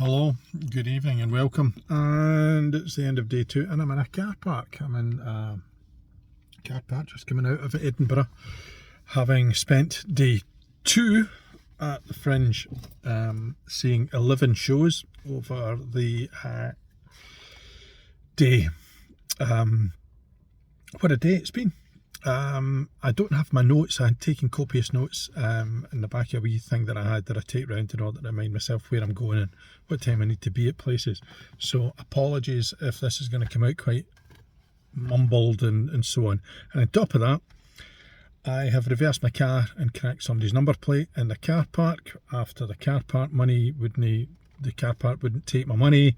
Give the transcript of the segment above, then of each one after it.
Hello, good evening and welcome. And it's the end of day 2 and I'm in a car park. I'm in a car park just coming out of Edinburgh, having spent day 2 at the Fringe, seeing 11 shows over the day. What a day it's been. I don't have my notes. I had taken copious notes in the back of a wee thing that I take round in order to remind myself where I'm going and what time I need to be at places. So apologies if this is going to come out quite mumbled and so on. And on top of that, I have reversed my car and cracked somebody's number plate in the car park after the car park park wouldn't take my money.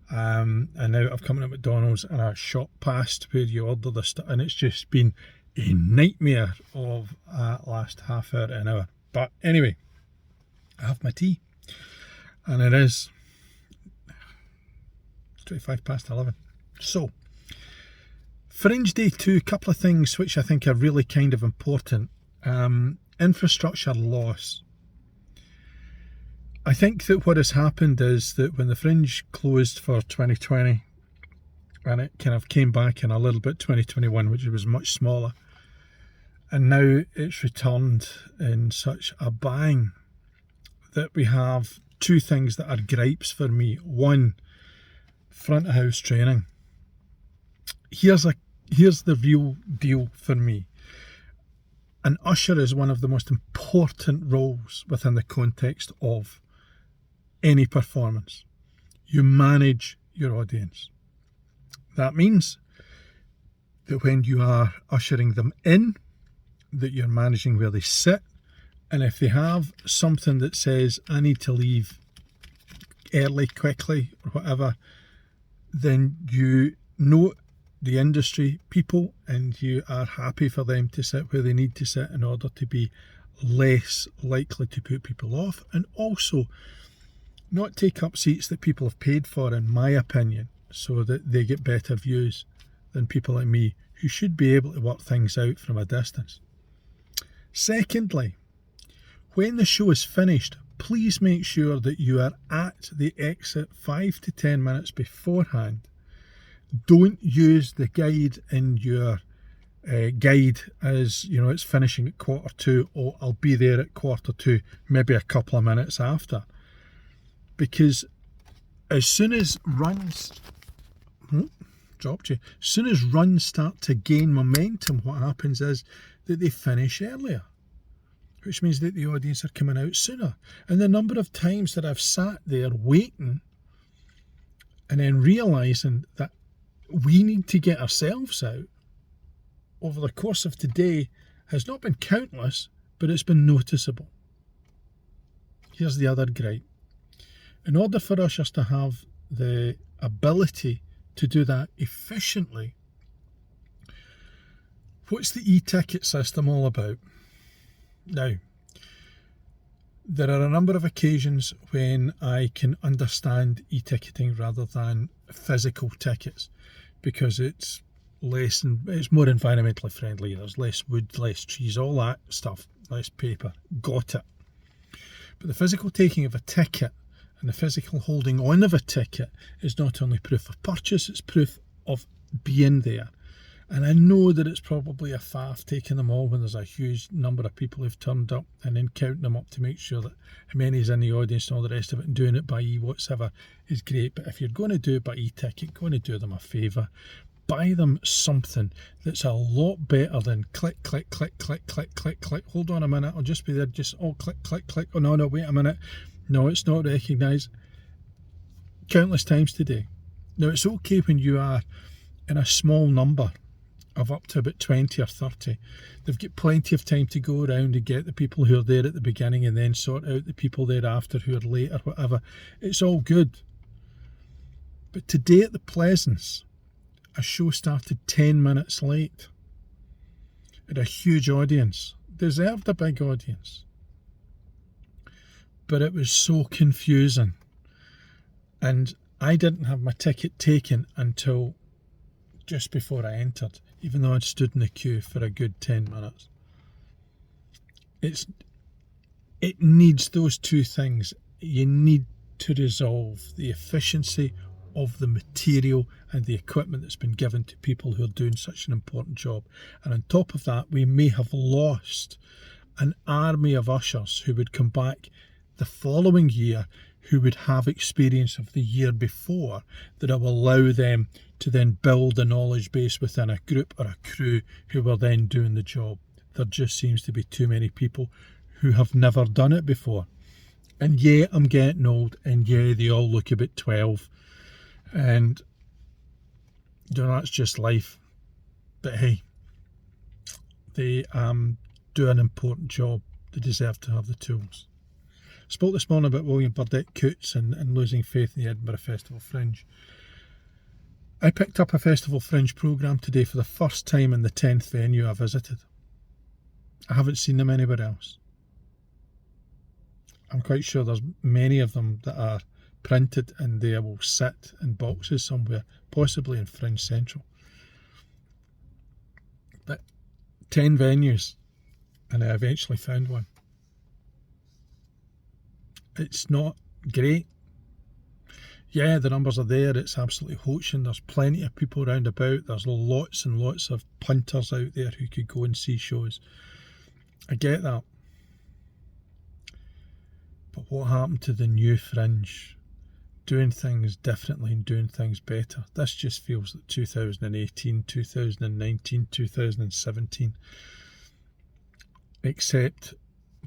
And now I've come in at McDonald's and I shot past where you order the stuff, and it's just been a nightmare of last half hour to an hour. But anyway, I have my tea and it is 25 past 11. So, Fringe Day 2, couple of things which I think are really kind of important. Infrastructure loss. I think that what has happened is that when the Fringe closed for 2020 and it kind of came back in a little bit 2021, which was much smaller, and now it's returned in such a bang that we have two things that are gripes for me. One, front of house training. Here's the real deal for me. An usher is one of the most important roles within the context of any performance. You manage your audience. That means that when you are ushering them in, that you're managing where they sit, and if they have something that says, I need to leave early, quickly, or whatever, then you know the industry people and you are happy for them to sit where they need to sit in order to be less likely to put people off, and also not take up seats that people have paid for, in my opinion, so that they get better views than people like me who should be able to work things out from a distance. Secondly, when the show is finished, please make sure that you are at the exit 5 to 10 minutes beforehand. Don't use the guide in your guide as, it's finishing at 1:45, or I'll be there at 1:45, maybe a couple of minutes after. Because as soon as runs start to gain momentum, what happens is that they finish earlier, which means that the audience are coming out sooner. And the number of times that I've sat there waiting and then realising that we need to get ourselves out over the course of today has not been countless, but it's been noticeable. Here's the other gripe. In order for ushers to have the ability to do that efficiently, what's the e-ticket system all about? Now, there are a number of occasions when I can understand e-ticketing rather than physical tickets, because it's more environmentally friendly. There's less wood, less trees, all that stuff, less paper. Got it. But the physical taking of a ticket and the physical holding on of a ticket is not only proof of purchase, it's proof of being there. And I know that it's probably a faff taking them all when there's a huge number of people who've turned up, and then counting them up to make sure that how many is in the audience and all the rest of it, and doing it by whatever is great. But if you're going to do it by e-ticket, go and do them a favour. Buy them something that's a lot better than click, click, click, click, click, click, click. Hold on a minute, I'll just be there, click, click, click. Oh no, wait a minute. No, it's not recognised. Countless times today. Now, it's okay when you are in a small number of up to about 20 or 30. They've got plenty of time to go around and get the people who are there at the beginning and then sort out the people thereafter who are late or whatever. It's all good. But today at the Pleasance, a show started 10 minutes late. It had a huge audience. Deserved a big audience. But it was so confusing. And I didn't have my ticket taken until just before I entered, even though I'd stood in the queue for a good 10 minutes. It needs those two things. You need to resolve the efficiency of the material and the equipment that's been given to people who are doing such an important job. And on top of that, we may have lost an army of ushers who would come back the following year, who would have experience of the year before, that will allow them to then build a knowledge base within a group or a crew who are then doing the job. There just seems to be too many people who have never done it before. And yeah, I'm getting old, and yeah, they all look about 12, and you know, that's just life. But hey, they do an important job. They deserve to have the tools. Spoke this morning about William Burdett Coutts and losing faith in the Edinburgh Festival Fringe. I picked up a Festival Fringe programme today for the first time in the 10th venue I visited. I haven't seen them anywhere else. I'm quite sure there's many of them that are printed and they will sit in boxes somewhere, possibly in Fringe Central. But 10 venues, and I eventually found one. It's not great. Yeah, the numbers are there, it's absolutely hoaching, there's plenty of people round about, there's lots and lots of punters out there who could go and see shows. I get that. But what happened to the new Fringe? Doing things differently and doing things better. This just feels like 2018, 2019, 2017. Except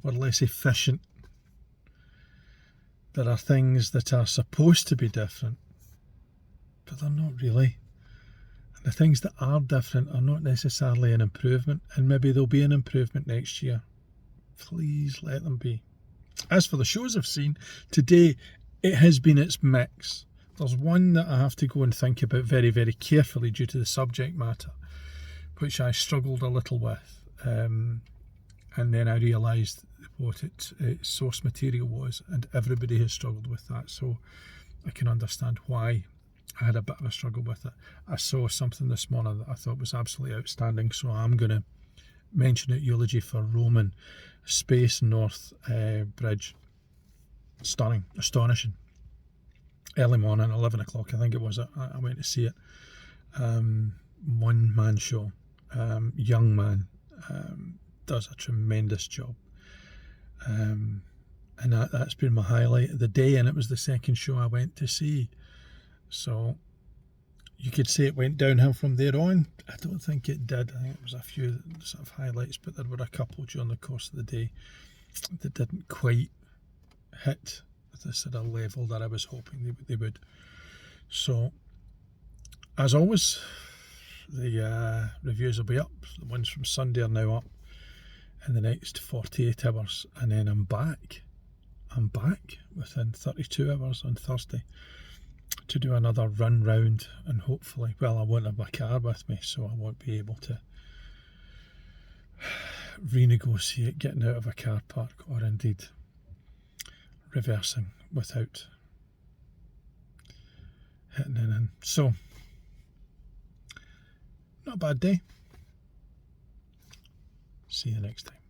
we're less efficient. There are things that are supposed to be different, but they're not really. And the things that are different are not necessarily an improvement, and maybe there'll be an improvement next year. Please let them be. As for the shows I've seen, today it has been its mix. There's one that I have to go and think about very, very carefully due to the subject matter, which I struggled a little with. And then I realised what its source material was, and everybody has struggled with that, so I can understand why I had a bit of a struggle with it. I saw something this morning that I thought was absolutely outstanding, so I'm going to mention it. Eulogy for Roman Space North Bridge. Stunning, astonishing. Early morning, 11 o'clock I think it was, I went to see it. One man show, young man, does a tremendous job, and that's been my highlight of the day, and it was the second show I went to see, so you could say it went downhill from there on. I don't think it did. I think it was a few sort of highlights, but there were a couple during the course of the day that didn't quite hit the sort of level that I was hoping they would. So as always, the reviews will be up. The ones from Sunday are now up in the next 48 hours, and then I'm back within 32 hours on Thursday to do another run round, and hopefully, well, I won't have my car with me, so I won't be able to renegotiate getting out of a car park, or indeed reversing without hitting it in. So, not a bad day. See you next time.